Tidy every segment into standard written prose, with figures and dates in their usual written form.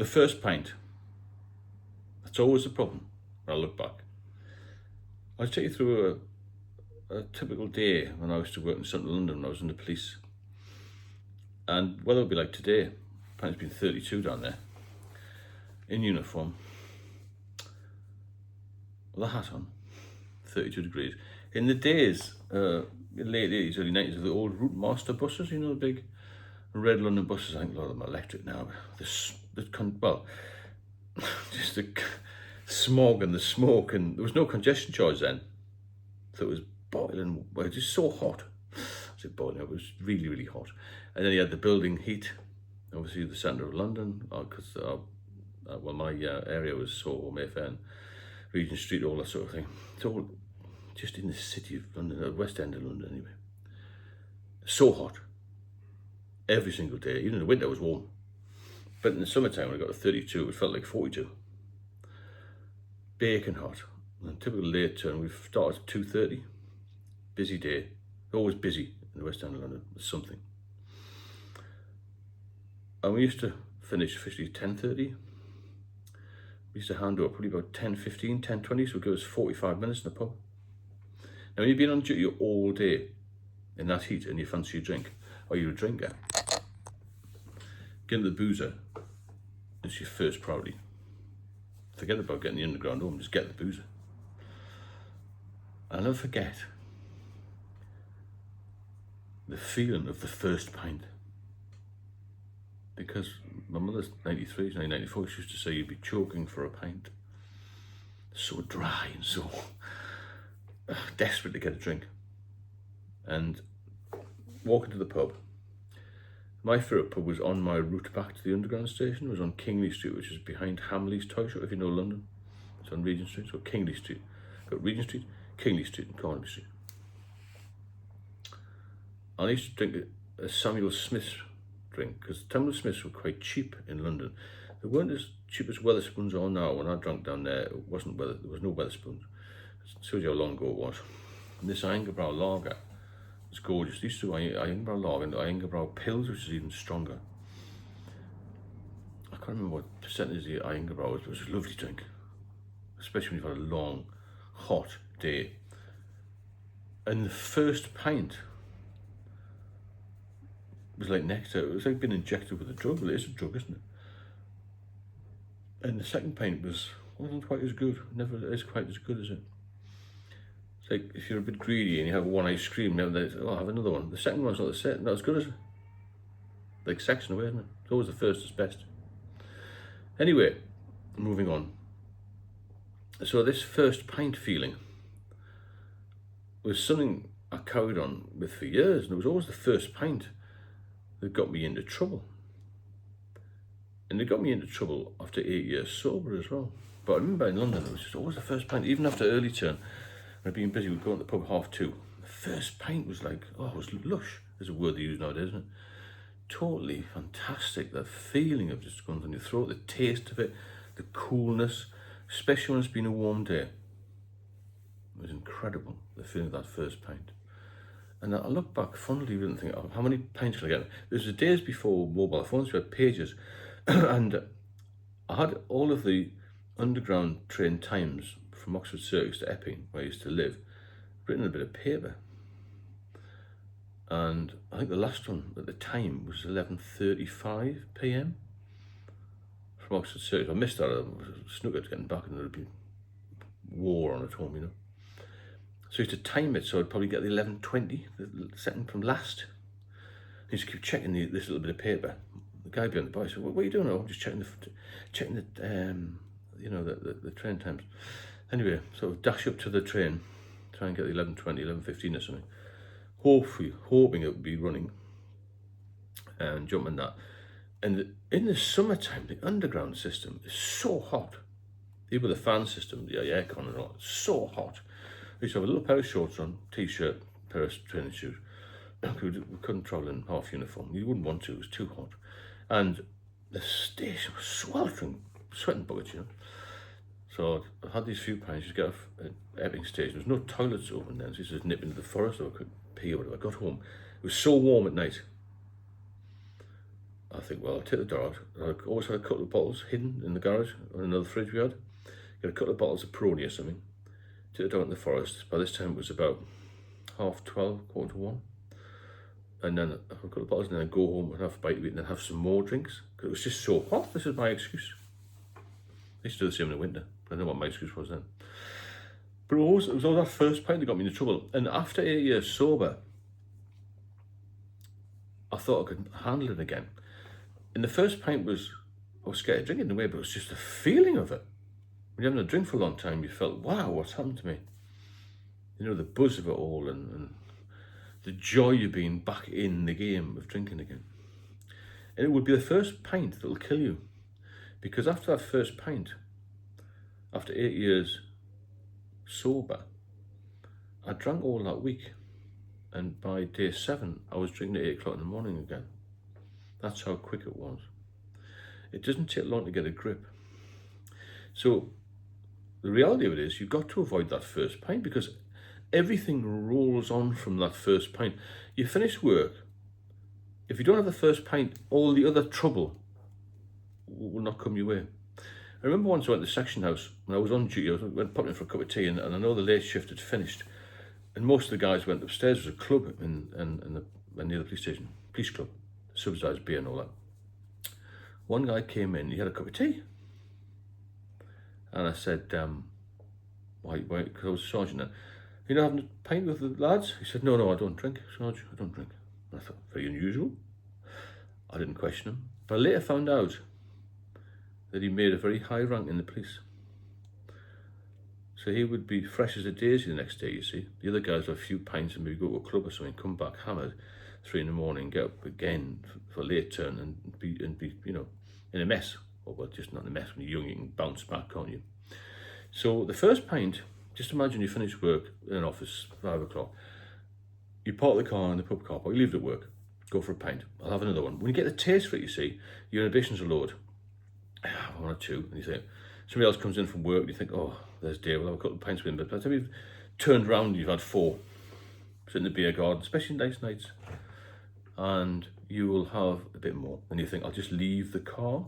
The first pint, that's always the problem when I look back. I'll take you through a typical day when I used to work in central London when I was in the police. And whether it be like today, apparently it's been 32 down there, in uniform, with a hat on, 32 degrees. In the days, late 80s, early 90s, of the old Route Master buses, you know, the big red London buses. I think a lot of them are electric now. Just the smog and the smoke, and there was no congestion charge then. So it was boiling, well, it was just so hot. I said boiling, it was really, really hot. And then you had the building heat, obviously the centre of London, because my area was Soho, Mayfair, and Regent Street, all that sort of thing. It's all just in the city of London, the West End of London anyway. So hot. Every single day. Even in the winter it was warm. But in the summertime when I got to 32, it felt like 42. Baking hot. And typical late turn, we've started at 2:30. Busy day. Always busy in the West End of London with something. And we used to finish officially 10:30. We used to hand over probably about 10:15, 10:20, so it goes 45 minutes in the pub. Now when you've been on duty all day in that heat and you fancy a drink, or you're a drinker, getting the boozer is your first priority. Forget about getting the underground home, just get the boozer. I'll never forget the feeling of the first pint. Because my mother's 93, she's 94, she used to say you'd be choking for a pint. So dry and so desperate to get a drink. And walking to the pub, my favourite pub was on my route back to the underground station. It was on Kingly Street, which is behind Hamley's Toy Shop, if you know London. It's on Regent Street, so Kingly Street. Got Regent Street, Kingly Street and Carnaby Street. And I used to drink a Samuel Smith's drink, because Samuel Smiths were quite cheap in London. They weren't as cheap as Wetherspoons are now. When I drank down there, there was no Wetherspoons. It shows you how long ago it was. And this Ingerbrow lager, it's gorgeous. These two Ingerbrow lager and Ingerbrow pills, which is even stronger. I can't remember what percentage the Ingerbrow was, but it was a lovely drink. Especially when you've had a long, hot day. And the first pint was like nectar. It was like being injected with a drug. Well, it is a drug, isn't it? And the second pint wasn't quite as good. Never is quite as good as it. It's like if you're a bit greedy and you have one ice cream, now I'll have another one. The second one's not as good as it. Like sex in a way, isn't it? It's always the first is best. Anyway, moving on. So this first pint feeling was something I carried on with for years, and it was always the first pint that got me into trouble. And it got me into trouble after 8 years sober as well. But I remember in London, it was just always the first pint. Even after early turn, when I'd been busy, we'd go to the pub 2:30. The first pint was like, it was lush. There's a word they use nowadays, isn't it? Totally fantastic. That feeling of just going down your throat, the taste of it, the coolness, especially when it's been a warm day. It was incredible, the feeling of that first pint. And I look back fondly and think, how many pints can I get? There's the days before mobile phones, we had pages, and I had all of the underground train times from Oxford Circus to Epping, where I used to live, written on a bit of paper. And I think the last one at the time was 11:35 p.m. from Oxford Circus. I missed that. I was snookered getting back, and there would be war on at home, you know. So I used to time it, so I'd probably get the 11:20, the second from last. I used to keep checking this little bit of paper. The guy behind the bar said, "What are you doing?" "Oh, I'm just checking the train times." Anyway, so dash up to the train, try and get the 11:20, 11:15 or something. Hoping it would be running, and jump on that. And in the summertime, the underground system is so hot. Even with the fan system, the aircon and all, it's so hot. I used to have a little pair of shorts on, t-shirt, pair of training shoes. We couldn't travel in half uniform. You wouldn't want to, it was too hot. And the station was sweltering, sweating buckets, you know. So I had these few pints, just get off at Epping Station. There was no toilets open then, so I used to just nip into the forest or I could pee or whatever. I got home. It was so warm at night. I think, well, I'll take the door out. I always had a couple of bottles hidden in the garage or another fridge we had. Got a couple of bottles of Peroni or something. Took it down in the forest. By this time it was about 12:30, 1:45. And then I have a couple of bottles and then I go home and have a bite to eat and then have some more drinks. Because it was just so hot. This is my excuse. I used to do the same in the winter. I don't know what my excuse was then. But it was all that first pint that got me into trouble. And after 8 years sober, I thought I could handle it again. And the first pint was, I was scared of drinking in a way, but it was just the feeling of it. When you're having a drink for a long time, you felt, wow, what's happened to me? You know, the buzz of it all and the joy of being back in the game of drinking again. And it would be the first pint that'll kill you. Because after that first pint, after 8 years sober, I drank all that week. And by day 7, I was drinking at 8 o'clock in the morning again. That's how quick it was. It doesn't take long to get a grip. So the reality of it is you've got to avoid that first pint because everything rolls on from that first pint. You finish work. If you don't have the first pint, all the other trouble will not come your way. I remember once I went to the section house when I was on duty. I went popping in for a cup of tea, and I know the late shift had finished, and most of the guys went upstairs. There was a club near the police club, subsidised beer and all that. One guy came in. He had a cup of tea, and I said, "Why?" Because I was a sergeant then. "You know, having a pint with the lads?" He said, No, I don't drink, Sarge. I don't drink." And I thought, very unusual. I didn't question him, but I later found out that he made a very high rank in the police. So he would be fresh as a daisy the next day, you see. The other guys have a few pints and maybe go to a club or something, come back hammered 3 in the morning, get up again for a late turn and be you know, in a mess. Or well, just not in a mess. When you're young, you can bounce back, can't you? So the first pint, just imagine you finish work in an office, 5 o'clock. You park the car in the pub car park, you leave it at work, go for a pint. I'll have another one. When you get the taste for it, you see, your inhibitions are lowered. One or two, and you think, somebody else comes in from work, and you think, oh, there's Dave, we'll have a couple of pints with him. But by the time you've turned around, you've had 4. Sit in the beer garden, especially nice nights, and you will have a bit more. And you think, I'll just leave the car,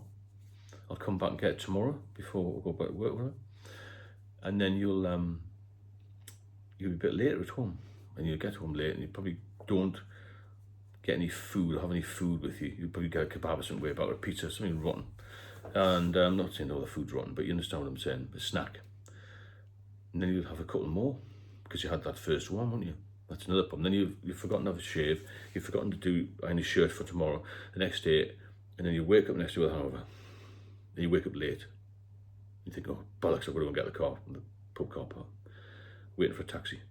I'll come back and get it tomorrow before I go back to work with it. And then you'll be a bit later at home, and you'll get home late, and you probably don't get any food or have any food with you. You'll probably get a kebab or something way about, or a pizza, something rotten. And I'm not saying all the food's rotten, but you understand what I'm saying, a snack. And then you'll have a couple more, because you had that first one, won't you? That's another problem. Then you've forgotten to have a shave, you've forgotten to do iron your shirt for tomorrow, the next day, and then you wake up next day with a hangover. Then you wake up late. You think, oh, bollocks, I've got to go and get the car from the pub car park. Waiting for a taxi.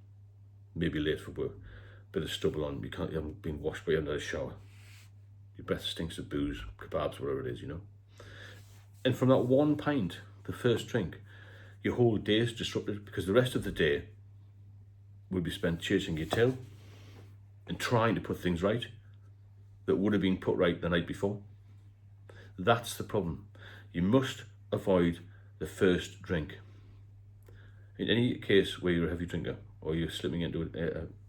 Maybe late for work. Bit of stubble on, you haven't been washed, but you haven't had a shower. Your breath stinks of booze, kebabs, whatever it is, you know. And from that one pint, the first drink, your whole day is disrupted because the rest of the day will be spent chasing your tail and trying to put things right that would have been put right the night before. That's the problem. You must avoid the first drink. In any case where you're a heavy drinker or you're slipping into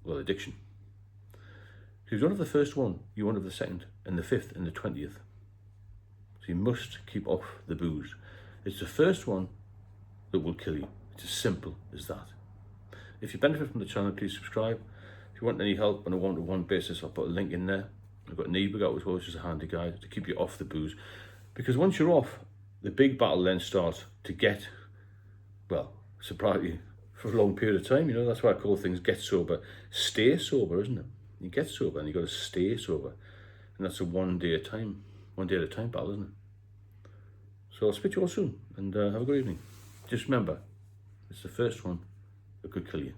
addiction, if you don't have the first one, you won't have the second and the 5th and the 20th. So you must keep off the booze. It's the first one that will kill you. It's as simple as that. If you benefit from the channel, please subscribe. If you want any help on a one-to-one basis, I'll put a link in there. I've got an ebook out as well, which is a handy guide to keep you off the booze. Because once you're off, the big battle then starts to get, well, sobriety for a long period of time. You know, that's why I call things get sober. Stay sober, isn't it? You get sober and you've got to stay sober. And that's a one day at a time battle, isn't it? So I'll speak to you all soon and have a good evening. Just remember, it's the first one that could kill you.